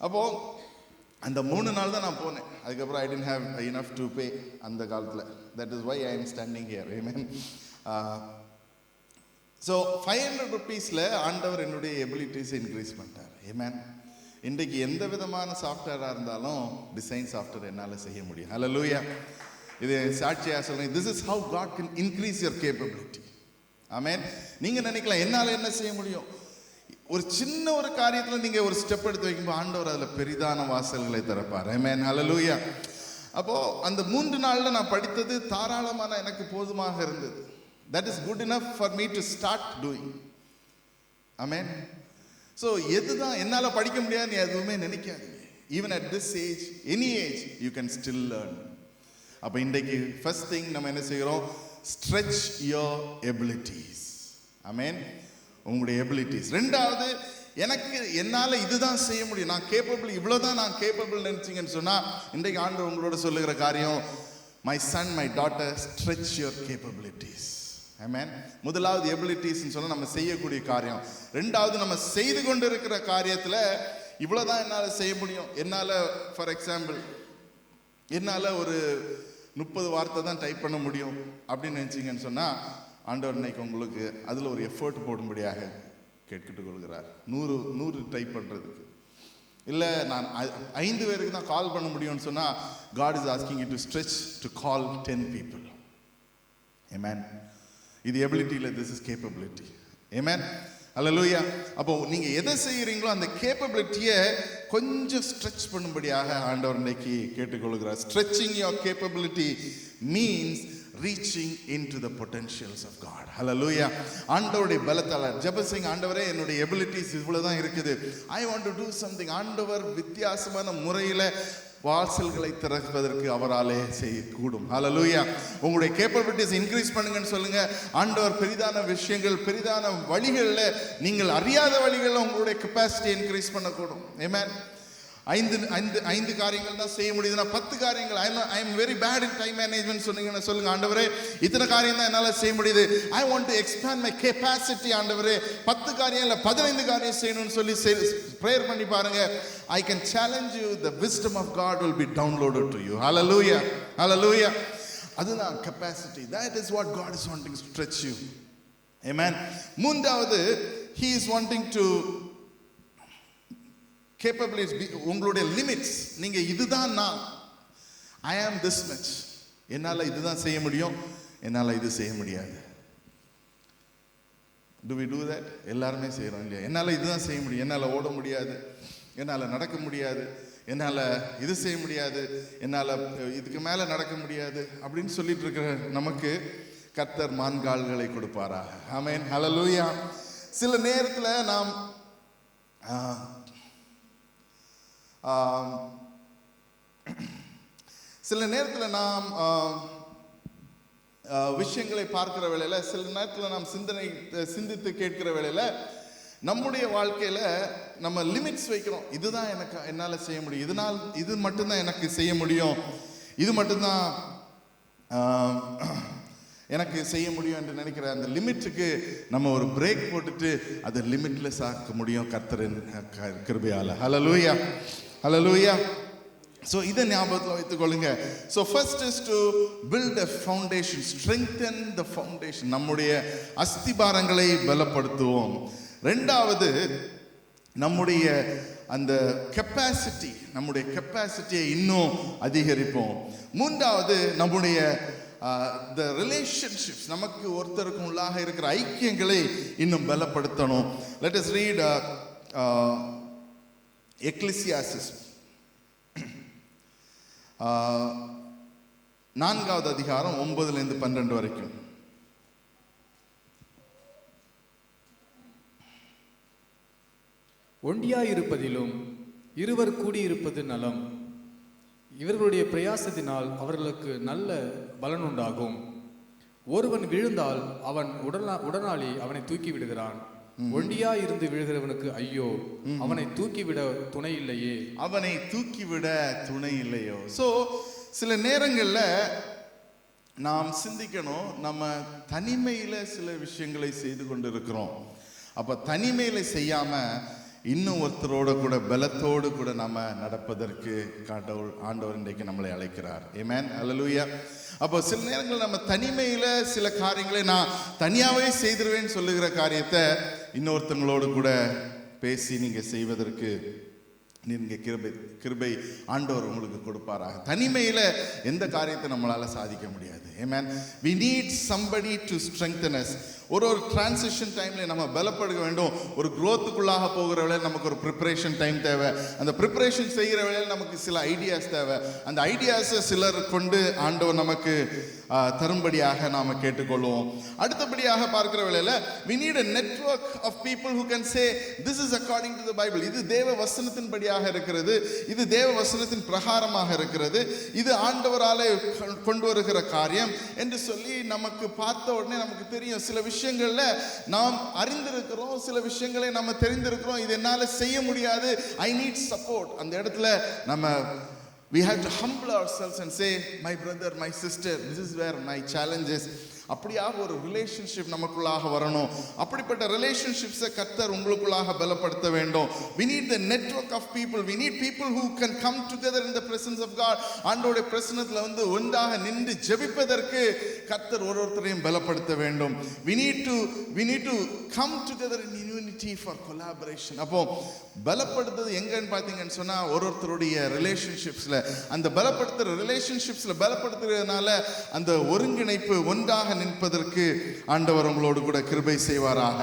அப்போது அந்த 3 நாள் தான் நான் போனேன். அதுக்கப்புறம் I didn't have enough to pay அந்த காலத்தில். That is why I am standing here. Amen. So 500 rupeesல ஆண்டவர் என்னுடைய எபிலிட்டிஸை இன்க்ரீஸ் பண்ணிட்டார். ஆமென். இன்றைக்கு எந்த விதமான சாஃப்ட்வேராக இருந்தாலும் டிசைன் சாஃப்ட்வேர் என்னால் செய்ய முடியும். ஹல்லேலூயா. இது சாட்சியாக சொல்கிறேன். This is how God can increase your capability. Amen. நீங்கள் நினைக்கலாம் என்னால் என்ன செய்ய முடியும். ஒரு சின்ன ஒரு காரியத்தில் நீங்கள் ஒரு ஸ்டெப் எடுத்து வைக்கும்போது ஆண்டவர் அதில் பெரிதான வாசல்களை திறப்பார். ஆமென். ஹல்லேலூயா. அப்போது அந்த 3 நாளில் நான் படித்தது தாராளமான எனக்கு போதுமாக இருந்தது. That is good enough for me to start doing. Amen. So எதுதான் என்னால் படிக்க முடியாதுன்னு எதுவுமே நினைக்காதீங்க. Even at this age, any age, you can still learn. அப்போ இன்றைக்கு first thing நம்ம என்ன செய்கிறோம், stretch your abilities. Amen. உங்களுடைய abilities. ரெண்டாவது, எனக்கு என்னால் இதுதான் செய்ய முடியும், நான் கேப்பபிள், இவ்வளோதான் நான் கேப்பபிள் நினச்சிங்கன்னு சொன்னால் இன்றைக்கு ஆண்டவர் உங்களோட சொல்லுகிற காரியம், my son, my daughter, stretch your capabilities. ஆமென். முதலாவது எபிலிட்டிஸ்ன்னு சொன்னால் நம்ம செய்யக்கூடிய காரியம். ரெண்டாவது, நம்ம செய்து கொண்டு இருக்கிற காரியத்தில் இவ்வளோதான் என்னால் செய்ய முடியும். என்னால் ஃபார் எக்ஸாம்பிள் என்னால் ஒரு 30 வார்த்தை தான் டைப் பண்ண முடியும் அப்படின்னு நினச்சிங்கன்னு சொன்னால் ஆண்டவர் இன்னைக்கு உங்களுக்கு அதில் ஒரு எஃபர்ட் போடும்படியாக கேட்டுக்கிட்டு கொள்கிறார். 100 டைப் பண்ணுறதுக்கு. இல்லை நான் 5 பேருக்கு தான் கால் பண்ண முடியும்னு சொன்னால் God is asking you to stretch to call 10 people. Amen. இது எபிலிட்டி இல்லை, திஸ் இஸ் கேப்பபிலிட்டி. ஆமென். ஹல்லேலூயா. அப்போ நீங்கள் எதை செய்கிறீங்களோ அந்த கேப்பபிலிட்டியை கொஞ்சம் ஸ்ட்ரெச் பண்ணும்படியாக ஆண்டவர் இன்னைக்கு கேட்டுக்கொள்கிறார். Stretching your capability means reaching into the potentials of God. Hallelujah. ஆண்டவருடைய பலத்தால் ஜெபசிங், ஆண்டவரே என்னுடைய எபிலிட்டிஸ் இவ்வளோ தான் இருக்குது, I want to do something. ஆண்டவர் வித்தியாசமான முறையில் வாசல்களை திறப்பதற்கு அவராலே செய்யக்கூடும். ஹல்லேலூயா. உங்களுடைய கேப்பபிலிட்டிஸ் இன்க்ரீஸ் பண்ணுங்கன்னு சொல்லுங்க. ஆண்டவர் பெரிதான விஷயங்கள், பெரிதான வழிகளில், நீங்கள் அறியாத வழிகளில் உங்களுடைய கெப்பாசிட்டி இன்க்ரீஸ் பண்ணக்கூடும். ஆமென். 5 காரியங்கள் தான் செய்ய முடியுதுன்னா 10 காரியங்கள், I am very bad in time management சொன்னீங்கன்னா சொல்லுங்க, ஆண்டவரே இத்தனை காரியம் தான் என்னால் செய்ய முடியுது, I want to expand my capacity. ஆண்டவரே 10 காரியம் இல்லை 15 காரியம் செய்யணும்னு சொல்லி ப்ரேயர் பண்ணி பாருங்க. I can challenge you, the wisdom of God will be downloaded to you. Hallelujah. Hallelujah. அதுதான் capacity. That is what God is wanting to stretch you. Amen. மூன்றாவது, he is wanting to capabilities, உங்களுடைய limits. நீங்க இதுதான் நான், I am this much, என்னால் இதுதான் செய்ய முடியும், என்னால் இது செய்ய முடியாது. Do we do that? எல்லாருமே செய்கிறோம் இல்லையா? என்னால் இதுதான் செய்ய முடியும், என்னால் ஓட முடியாது, என்னால் நடக்க முடியாது, என்னால் இது செய்ய முடியாது, என்னால் இதுக்கு மேலே நடக்க முடியாது அப்படின்னு சொல்லிட்டு இருக்கிற நமக்கு கர்த்தர் மான்கால்களை கொடுப்பாரா? ஆமென். ஹல்லேலூயா. சில நேரத்தில் நாம் விஷயங்களை பார்க்கிற வேளையில், சில நேரத்தில் நாம் சிந்தித்து கேட்கிற வேளையில் நம்முடைய வாழ்க்கையில் நம்ம லிமிட்ஸ் வைக்கிறோம். இதுதான் என்னால் செய்ய முடியும், இது மட்டும்தான் எனக்கு செய்ய முடியும், இது மட்டும்தான் எனக்கு செய்ய முடியும் என்று நினைக்கிற அந்த லிமிட்டுக்கு நம்ம ஒரு பிரேக் போட்டுட்டு அதை லிமிட்லெஸ் ஆக்க முடியும் கர்த்தரின் கிருபையால. ஹல்லேலூயா, ஹல்லேலூயா. ஸோ இதை ஞாபகத்தில் வைத்துக் கொள்ளுங்க. So first is to build a foundation, strengthen the foundation. நம்முடைய அஸ்திபாரங்களை பலப்படுத்துவோம். ரெண்டாவது, நம்முடைய அந்த கெப்பாசிட்டி, நம்முடைய கெப்பாசிட்டியை இன்னும் அதிகரிப்போம். மூன்றாவது, நம்முடைய the relationships, நமக்கு ஒருத்தருக்கு உள்ளாக இருக்கிற ஐக்கியங்களை இன்னும் பலப்படுத்தணும். Let us read Ecclesiastes 4வது அதிகாரம் 9 - 12 வரைக்கும். ஒண்டியாயிருப்பதிலும் இருவர் கூடியிருப்பது நலம். இவர்களுடைய பிரயாசத்தினால் அவர்களுக்கு நல்ல பலன் உண்டாகும். ஒருவன் விழுந்தால் அவன் உடனாளி அவனை தூக்கி விடுகிறான். ஒண்டியா இருந்து விழுகிறவனுக்கு ஐயோ, அவனை தூக்கிவிட துணை இல்லையே, அவனை தூக்கிவிட துணை இல்லையோ. ஸோ சில நேரங்களில் நாம் சிந்திக்கணும், நம்ம தனிமையில் சில விஷயங்களை செய்து கொண்டு இருக்கிறோம். அப்போ தனிமையில் செய்யாமல் இன்னும் ஒருத்தரோட கூட பலத்தோடு கூட நம்ம நடப்பதற்கு ஆண்டவர் இன்றைக்கு நம்மளை அழைக்கிறார். ஆமென், ஹல்லேலூயா. அப்போ சில நேரங்கள் நம்ம தனிமையில் சில காரியங்களை நான் தனியாகவே செய்திருவேன்னு சொல்லுகிற காரியத்தை இன்னொருத்தங்களோடு கூட பேசி நீங்கள் செய்வதற்கு நீங்கள் கிருபை ஆண்டவர் உங்களுக்கு கொடுப்பாராக. தனிமையில் எந்த காரியத்தை நம்மளால் சாதிக்க முடியாது. ஆமென். we need somebody to strengthen us. ஒரு டிரான்சிஷன் டைமில் நம்ம பலப்படுக வேண்டும். ஒரு growthக்குள்ளாக போகிற வேளையில் நமக்கு ஒரு ப்ரிப்பரேஷன் டைம் தேவை. அந்த ப்ரிப்பரேஷன் செய்கிற வேளையில் நமக்கு சில ஐடியாஸ் தேவை. அந்த ஐடியாஸை சிலர் கொண்டு ஆண்டவர் நமக்கு தரும்படியாக நாம் கேட்டுக்கொள்வோம். அடுத்தபடியாக பார்க்கிற வேளையில் we need a network of people who can say this is according to the Bible. இது தேவ வசனத்தின் படியாக இருக்கிறது, இது தேவ வசனத்தின் பிரகாரமாக இருக்கிறது, இது ஆண்டவராலே கொண்டு வருகிற காரியம் என்று சொல்லி நமக்கு பார்த்த உடனே நமக்கு தெரியும். சில விஷயங்கள்ல நாம் அறிந்திருக்கிறோம், சில விஷயங்களை நம்ம தெரிந்திருக்கிறோம், இது என்னால செய்ய முடியாது, I need support. அந்த இடத்துல நம்ம we have to humble ourselves and say, my brother, my sister, this is where my challenge is. அப்படியாக ஒரு ரிலேஷன்ஷிப் நமக்குள்ளாக வரணும். அப்படிப்பட்ட ரிலேஷன்ஷிப்ஸை கர்த்தர் உங்களுக்குள்ளாக பலப்படுத்த வேண்டும். we need the network of people, we need people who can come together in the presence of God. ஆண்டவருடைய பிரசன்னத்தில் வந்து ஒன்றாக நின்று ஜெபிப்பதற்கு கர்த்தர் ஒருவரையும் பலப்படுத்த வேண்டும். we need to come together in unity for collaboration. அப்போ பலப்படுத்துறது எங்கன்னு பார்த்தீங்கன்னு சொன்னா ஒருத்தருடைய ரிலேஷன்ஷிப்ஸ்ல, அந்த பலப்படுத்துற ரிலேஷன்ஷிப்ஸ்ல பலப்படுத்துறதுனால அந்த ஒருங்கிணைப்பு ஒன்றாக நிற்பதற்கு ஆண்டவர் உங்களோடு கூட கிருபை செய்வாராக.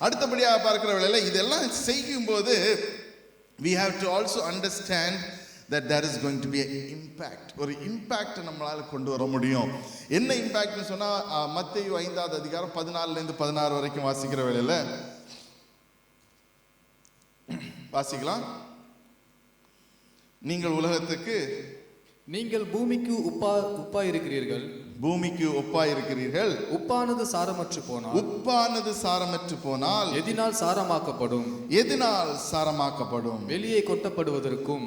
அடுத்தபடியாக பார்க்கிற வேளையில் இதெல்லாம் செய்யும் போது we have to also understand that there is going to be an impact. ஒரு இம்பாக்ட் நம்மளால கொண்டு வர முடியும். என்ன இம்பாக்ட்னு சொன்னா மத்தேயு 5வது அதிகாரம் 14 - 16 வரைக்கும் வாசிக்கிற வேளையில் வாசிக்கலாம். நீங்கள் உலகத்துக்கு, நீங்கள் பூமிக்கு உப்பா இருக்கிறீர்கள், பூமிக்கு ஒப்பாயிருக்கிறீர்கள். உப்பானது சாரமற்று போனால், உப்பானது சாரமற்று போனால் எதினால் சாரமாக்கப்படும், எதினால் சாரமாக்கப்படும், வெளியே கொட்டப்படுவதற்கும்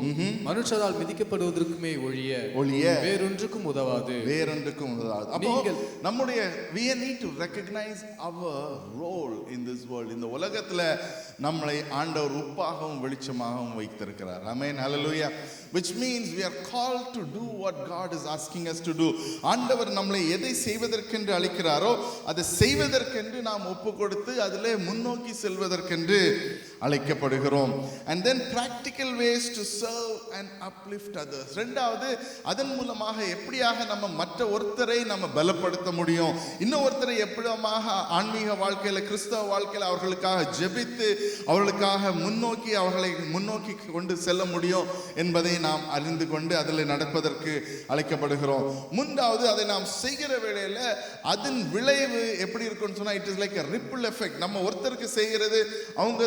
மனுஷரால் மிதிக்கப்படுவதற்குமே ஒழிய வேறொன்றுக்கும் உதவாது, வேறொன்றுக்கும் உதவாது. அப்போ நம்முடைய we need to recognize our role in this world. இந்த உலகத்துல நம்மளை ஆண்டவர் உப்பாகவும் வெளிச்சமாகவும் வைத்திருக்கிறார். ஆமென், ஹல்லேலூயா. which means we are called to do what God is asking us to do. ஆண்டவர் நம்மளை எதை செய்வதற்கென்று அழைக்கிறாரோ அதை செய்வதற்கென்று நாம் ஒப்பு கொடுத்து அதிலே முன்னோக்கி செல்வதற்கென்று அழைக்கப்படுகிறோம். and then practical ways to serve and uplift others. ரெண்டாவது, அதன் மூலமாக எப்படியாக நம்ம மற்ற ஒருத்தரை நம்ம பலப்படுத்த முடியும், இன்னும் ஒருத்தரை எப்படியாக ஆன்மீக வாழ்க்கையில, கிறிஸ்தவ வாழ்க்கையில அவர்களுக்காக ஜெபித்து அவர்களுக்காக அவர்களை முன்னோக்கி கொண்டு செல்ல முடியும் என்பதை நாம் அறிந்து கொண்டு அதில் நடப்பதற்கு அழைக்கப்படுகிறோம். மூன்றாவது, அதை நாம் செய்கிற வேளையில அதன் விளைவு எப்படி இருக்குன்னு சொன்னா it is like a ripple effect. நம்ம ஒருத்தருக்கு செய்கிறது அவங்க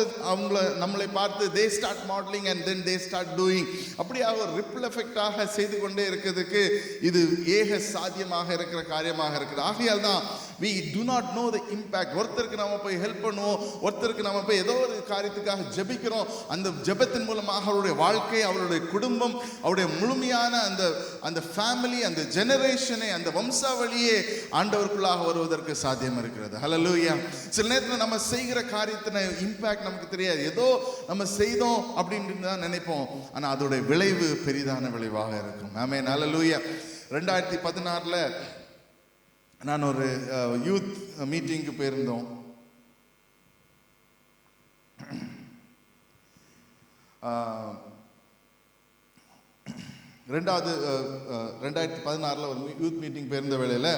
நம்மளை பார்த்து they start modeling and then they start doing. அப்படியாக ஒரு ரிப்பிள் எஃபெக்டாக செய்து கொண்டே இருக்கிறதுக்கு இது ஏக சாத்தியமாக இருக்கிற காரியமாக இருக்குது. ஆகையால் தான் we do not know the impact. ஒருத்தருக்கு நாம போய் ஹெல்ப் பண்ணுவோம், ஒருத்தருக்கு நாம போய் ஏதோ ஒரு காரியத்துக்காக ஜெபிக்கிறோம். அந்த ஜெபத்தின் மூலமாக அவருடைய வாழ்க்கை, அவருடைய குடும்பம், அவருடைய முழுமையான அந்த ஃபேமிலி, அந்த ஜெனரேஷனை, அந்த வம்சாவளியே ஆண்டவருக்குள்ளாக வருவதற்கு சாத்தியம் இருக்கிறது. ஹல்லேலூயா. சில நேரத்தில் நம்ம செய்கிற காரியத்தின இம்பாக்ட் நமக்கு தெரியாது. ஏதோ நம்ம செய்தோம் அப்படின்னு தான் நினைப்போம், ஆனால் அதோடைய விளைவு பெரிதான விளைவாக இருக்கும். ஆமென். ஹல்லேலூயா. 2016 நான் ஒரு யூத் மீட்டிங்க்கு போயிருந்தோம். ரெண்டாவது 2016 ஒரு யூத் மீட்டிங் போயிருந்த வேளையில்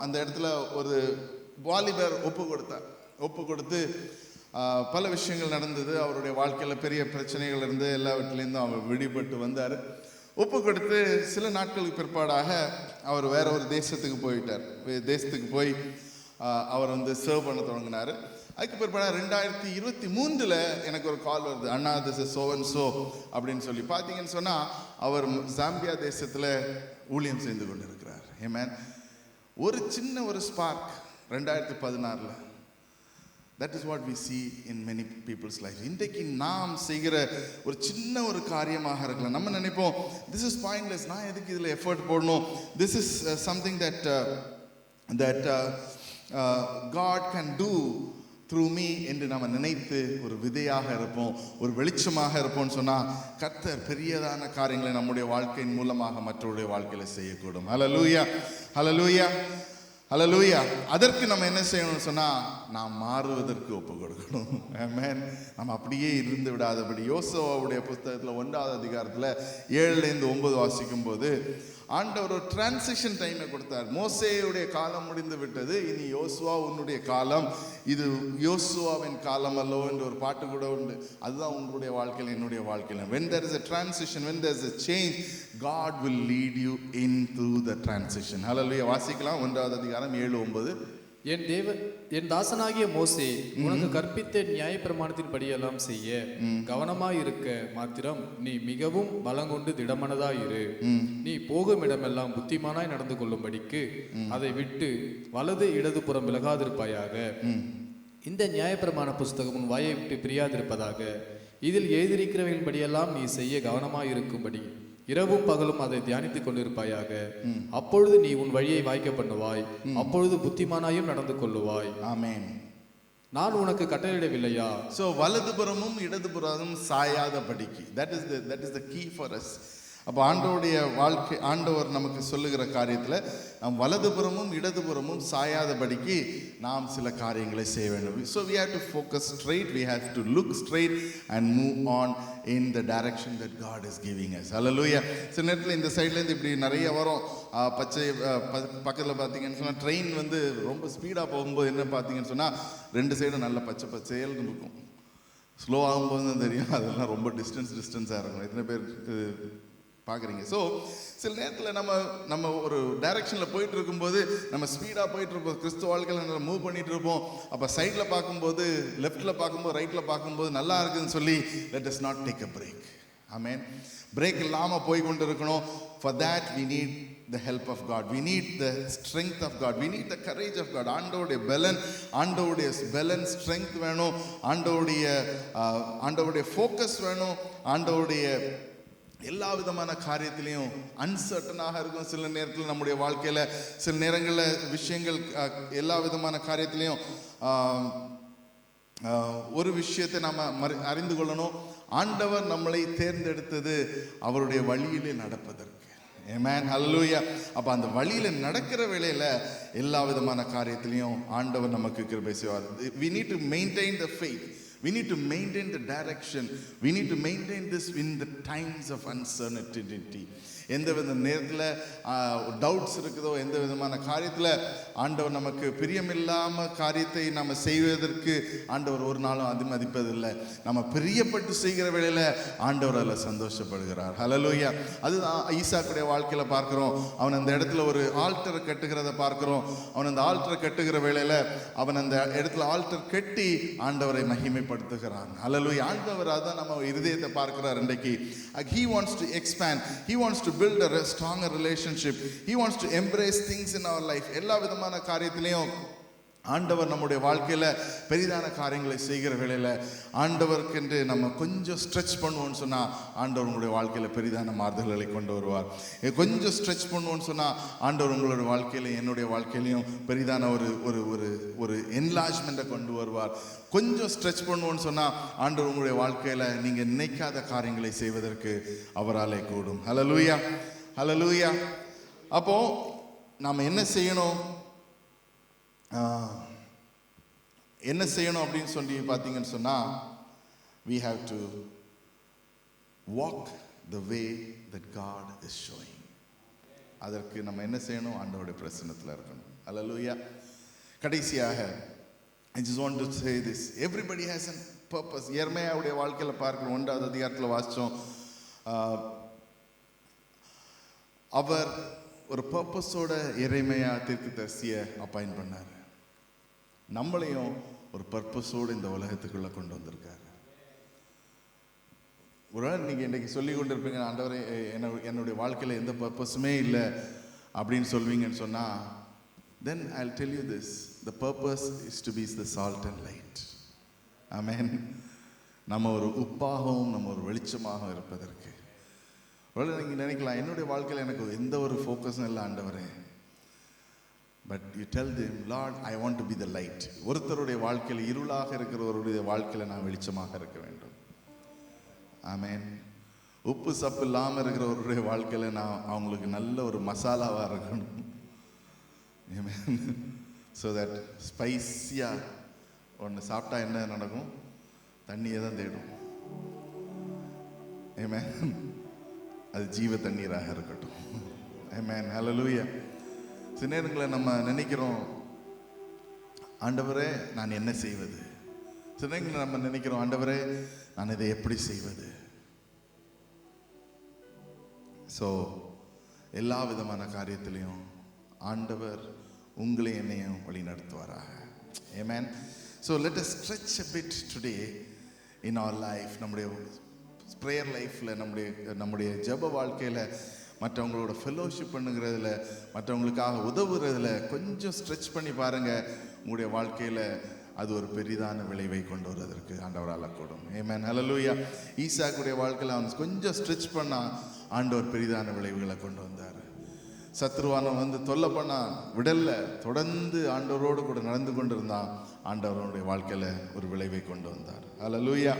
அந்த இடத்துல ஒரு வாலிபர் ஒப்பு கொடுத்து பல விஷயங்கள் நடந்தது. அவருடைய வாழ்க்கையில் பெரிய பிரச்சனைகள் இருந்து எல்லாவற்றிலேருந்தும் அவர் விடுபட்டு வந்தார். ஒப்பு கொடுத்து சில நாட்களுக்கு பிற்பாடாக அவர் வேற ஒரு தேசத்துக்கு போயிட்டார். தேசத்துக்கு போய் அவர் வந்து சர்வ் பண்ண தொடங்கினார். அதுக்கு பிற்பாடு 2023 எனக்கு ஒரு கால் வருது, அண்ணா this is so and so அப்படின்னு சொல்லி. பார்த்தீங்கன்னு சொன்னால் அவர் ஜாம்பியா தேசத்தில் ஊழியம் செய்து கொண்டு இருக்கிறார். ஆமென். ஒரு சின்ன ஒரு spark 2016. That is what we see in many people's life. இன்றைக்கு நாம் செய்கிற ஒரு சின்ன ஒரு காரியமாக இருக்கலாம். நம்ம நினைப்போம் this is pointless, நான் எதுக்கு இதில் எஃபர்ட் போடணும், this is something that God can do through me என்று நம்ம நினைத்து ஒரு விதையாக இருப்போம், ஒரு வெளிச்சமாக இருப்போம்னு சொன்னால் கர்த்தர் பெரியதான காரியங்களை நம்முடைய வாழ்க்கையின் மூலமாக மற்றவருடைய வாழ்க்கையில் செய்யக்கூடும். ஹல்லேலூயா, ஹல்லேலூயா, ஹல்லேலூயா. அதற்கு நம்ம என்ன செய்யணும்னு சொன்னால் நாம் மாறுவதற்கு ஒப்பு கொடுக்கணும். ஆமென். நம்ம அப்படியே இருந்து விடாதபடி யோசுவாவுடைய புத்தகத்தில் 1வது அதிகாரத்தில் 7-9 வாசிக்கும் போது ஆண்டவர் ஒரு டிரான்சிஷன் டைமை கொடுத்தார். மோசேயுடைய காலம் முடிந்து விட்டது, இனி யோசுவா உன்னுடைய காலம், இது யோசுவாவின் காலம் அல்லவோ என்று ஒரு பாட்டு கூட உண்டு. அதுதான் உங்களுடைய வாழ்க்கையில் என்னுடைய வாழ்க்கையில். when there is a transition, when there is a change, God will lead you in through the transition. ஹல்லேலூயா. வாசிக்கலாம் 1வது அதிகாரம் 7-9. என் தாசனாகிய மோசே உனக்கு கற்பித்த நியாயப்பிரமாணத்தின் படியெல்லாம் செய்ய கவனமாயிருக்க மாத்திரம் நீ மிகவும் பலங்கொண்டு திடமனதாயிரு. நீ போகும் இடமெல்லாம் புத்திமானாய் நடந்து கொள்ளும்படிக்கு அதை விட்டு வலது இடது புறம் விலகாதிருப்பாயாக. இந்த நியாயப்பிரமாண புஸ்தகம் உன் வாயை விட்டு பிரியாதிருப்பதாக. இதில் எழுதியிருக்கிறவைகளின் படியெல்லாம் நீ செய்ய கவனமாயிருக்கும்படி இரவும் பகலும் அதை தியானித்துக் கொண்டிருப்பாயாக. அப்பொழுது நீ உன் வழியை வாய்க்க பண்ணுவாய், அப்பொழுது புத்திமானாயும் நடந்து கொள்ளுவாய். ஆமென். நான் உனக்கு கட்டளையிடவில்லையா? So வலதுபுறமும் இடதுபுறமும் சாயாதபடிக்கு. That is the key for us. அப்போ ஆண்டவருடைய வாழ்க்கை, ஆண்டவர் நமக்கு சொல்லுகிற காரியத்தில் நாம் வலதுபுறமும் இடதுபுறமும் சாயாதபடிக்கு நாம் சில காரியங்களை செய்ய வேண்டும். So we have to focus straight, we have to look straight and move on in the direction that God is giving us. Hallelujah. சில நேரத்தில் இந்த சைட்லேருந்து இப்படி நிறைய வரும். பச்சை பக்கத்தில் பார்த்தீங்கன்னு சொன்னால் ட்ரெயின் வந்து ரொம்ப ஸ்பீடாக போகும்போது என்ன பார்த்தீங்கன்னு சொன்னால் 2 சைடும் நல்ல பச்சை பச்சையல்னு இருக்கும். ஸ்லோ ஆகும்போது தான் தெரியும் அதெல்லாம் ரொம்ப டிஸ்டன்ஸாக இருக்கும். எத்தனை பேர் பார்க்குறீங்க? ஸோ சில நேரத்தில் நம்ம ஒரு டைரக்ஷனில் போயிட்டு இருக்கும்போது நம்ம ஸ்பீடாக போயிட்டு இருப்போம், கிறிஸ்துவ வாழ்க்கையில் நம்ம மூவ் பண்ணிட்டு இருப்போம். அப்போ சைடில் பார்க்கும்போது, லெஃப்டில் பார்க்கும்போது, ரைட்டில் பார்க்கும்போது நல்லா இருக்குதுன்னு சொல்லி let us not take a break. Amen. Break இல்லாமல் போய் கொண்டு இருக்கணும். For that we need the help of God, we need the strength of God, we need the courage of God. ஆண்டவருடைய பலன் ஸ்ட்ரெங்க் வேணும், ஆண்டவருடைய ஃபோக்கஸ் வேணும். ஆண்டவருடைய எல்லா விதமான காரியத்திலையும் அன்சர்டனாக இருக்கும். சில நேரத்தில் நம்முடைய வாழ்க்கையில் சில நேரங்களில் விஷயங்கள் எல்லா விதமான காரியத்திலையும் ஒரு விஷயத்தை நாம் அறிந்து கொள்ளணும். ஆண்டவர் நம்மளை தேர்ந்தெடுத்தது அவருடைய வழியிலே நடப்பதற்கு. ஆமென். ஹல்லேலூயா. அப்போ அந்த வழியில் நடக்கிற வேளையில் எல்லா விதமான காரியத்திலையும் ஆண்டவர் நமக்கு கிருபை செய்வார். We need to maintain the faith. We need to maintain the direction. We need to maintain this in the times of uncertainty. எந்த வித நேரத்தில் டவுட்ஸ் இருக்குதோ, எந்த விதமான காரியத்தில் ஆண்டவர் நமக்கு பிரியமில்லாமல் காரியத்தை நம்ம செய்வதற்கு ஆண்டவர் ஒரு நாளும் அதிமதிப்பதில்லை. நம்ம பிரியப்பட்டு செய்கிற வேளையில் ஆண்டவர் அதில் சந்தோஷப்படுகிறார். ஹல்லேலூயா. அதுதான் ஈசாக்குடைய வாழ்க்கையில் பார்க்குறோம். அவன் அந்த இடத்துல ஒரு ஆல்டரை கட்டுகிறத பார்க்குறோம். அவன் அந்த ஆல்டரை கட்டுகிற வேளையில் அவன் அந்த இடத்துல ஆல்டர் கட்டி ஆண்டவரை மகிமைப்படுத்துகிறான். ஹல்லேலூயா. ஆண்டவர் அதான் நம்ம இருதயத்தை பார்க்கிறார் இன்றைக்கு. He wants to expand, he wants to build a stronger relationship. He wants to embrace things in our life. எல்லா விதமான காரியத்திலையும் ஆண்டவர் நம்முடைய வாழ்க்கையில பெரிதான காரியங்களை செய்கிற வேளையில ஆண்டவருக்கென்று நம்ம கொஞ்சம் ஸ்ட்ரெச் பண்ணுவோம்னு சொன்னா ஆண்டவர் உங்களுடைய வாழ்க்கையில பெரிதான மாறுதல்களை கொண்டு வருவார். கொஞ்சம் ஸ்ட்ரெச் பண்ணுவோம்னு சொன்னா ஆண்டவர் உங்களுடைய வாழ்க்கையில என்னுடைய வாழ்க்கையிலையும் பெரிதான ஒரு ஒரு ஒரு ஒரு என்லார்ஜ்மெண்ட்டை கொண்டு வருவார். கொஞ்சம் ஸ்ட்ரெச் பண்ணுவோம்னு சொன்னா ஆண்டவர் உங்களுடைய வாழ்க்கையில நீங்க நினைக்காத காரியங்களை செய்வதற்கு அவராலே கூடும். ஹல்லேலூயா, ஹல்லேலூயா. அப்போ நாம என்ன செய்யணும் அப்படின்னு சொல்லி பார்த்தீங்கன்னு சொன்னா, we have to walk the way that God is showing. அதற்கு நம்ம என்ன செய்யணும்? ஆண்டவருடைய பிரசன்னத்தில் இருக்கணும். ஹல்லேலூயா. கடைசியாக I just want to say this. Everybody has a purpose. எர்மையாவுடைய வாழ்க்கையில பார்க்கிறோம், 1வது அதிகாரத்தில் வாசிச்சோம். அவர் ஒரு பர்பஸோட எரேமியா தீர்க்கதரிசியை அப்பாயிண்ட் பண்ணார். நம்மளையும் ஒரு பர்பஸோடு இந்த உலகத்துக்குள்ள கொண்டு வந்திருக்காரு. ஒரு நீங்க இன்னைக்கு சொல்லி கொண்டு இருப்பீங்க, ஆண்டவரே என்னுடைய வாழ்க்கையில எந்த பர்பஸுமே இல்லை அப்படின்னு சொல்வீங்கன்னு சொன்னா, then I'll tell you this, the purpose is to be the salt and light. Amen. நம்ம ஒரு உப்பாகவும் நம்ம ஒரு வெளிச்சமாக இருப்பதற்கு. நீங்க நினைக்கலாம், என்னுடைய வாழ்க்கையில் எனக்கு எந்த ஒரு ஃபோக்கஸும் இல்லை ஆண்டவரே. But you tell them, Lord, I want to be the light. ஒருத்தருடைய வாழ்க்கையில் இருளாக இருக்கிறவருடைய வாழ்க்கையில் நான் வெளிச்சமாக இருக்க வேண்டும். ஆமென். உப்பு சப்பு இல்லாமல் இருக்கிறவருடைய வாழ்க்கையில் நான் அவங்களுக்கு நல்ல ஒரு மசாலாவாக இருக்கணும். ஆமென். So that ஸ்பைஸியாக ஒன்று சாப்பிட்டா என்ன நடக்கும்? தண்ணியை தான் தேடும். ஆமென். அது ஜீவ தண்ணீராக இருக்கட்டும். ஆமென். ஹல்லேலூயா. சில நேரங்களில் நம்ம நினைக்கிறோம், ஆண்டவரே நான் என்ன செய்வது? சில நேரங்களில் நம்ம நினைக்கிறோம், ஆண்டவரே நான் இதை எப்படி செய்வது? ஸோ எல்லா விதமான காரியத்திலையும் ஆண்டவர் உங்களை என்னையும் வழி நடத்துவாராக. Amen. So let us stretch a bit today in our life. நம்முடைய ப்ரேயர் லைஃப்பில், நம்முடைய ஜெப வாழ்க்கையில், மற்றவங்களோட ஃபெலோஷிப் பண்ணுகிறதுல, மற்றவங்களுக்காக உதவுறதுல கொஞ்சம் ஸ்ட்ரெச் பண்ணி பாருங்க. உங்களுடைய வாழ்க்கையில் அது ஒரு பெரிதான விளைவை கொண்டு வருவதற்கு ஆண்டவரால் கூடும். ஆமென். ஹல்லேலூயா. ஈசாக்குடைய வாழ்க்கையில் அவன் கொஞ்சம் ஸ்ட்ரெச் பண்ணா ஆண்டவர் பெரிதான விளைவுகளை கொண்டு வந்தார். சத்ருவானம் வந்து தொல்லை பண்ணா விடல்ல, தொடர்ந்து ஆண்டவரோடு கூட நடந்து கொண்டு இருந்தான். ஆண்டவருடைய வாழ்க்கையில் ஒரு விளைவை கொண்டு வந்தார். ஹல்லேலூயா.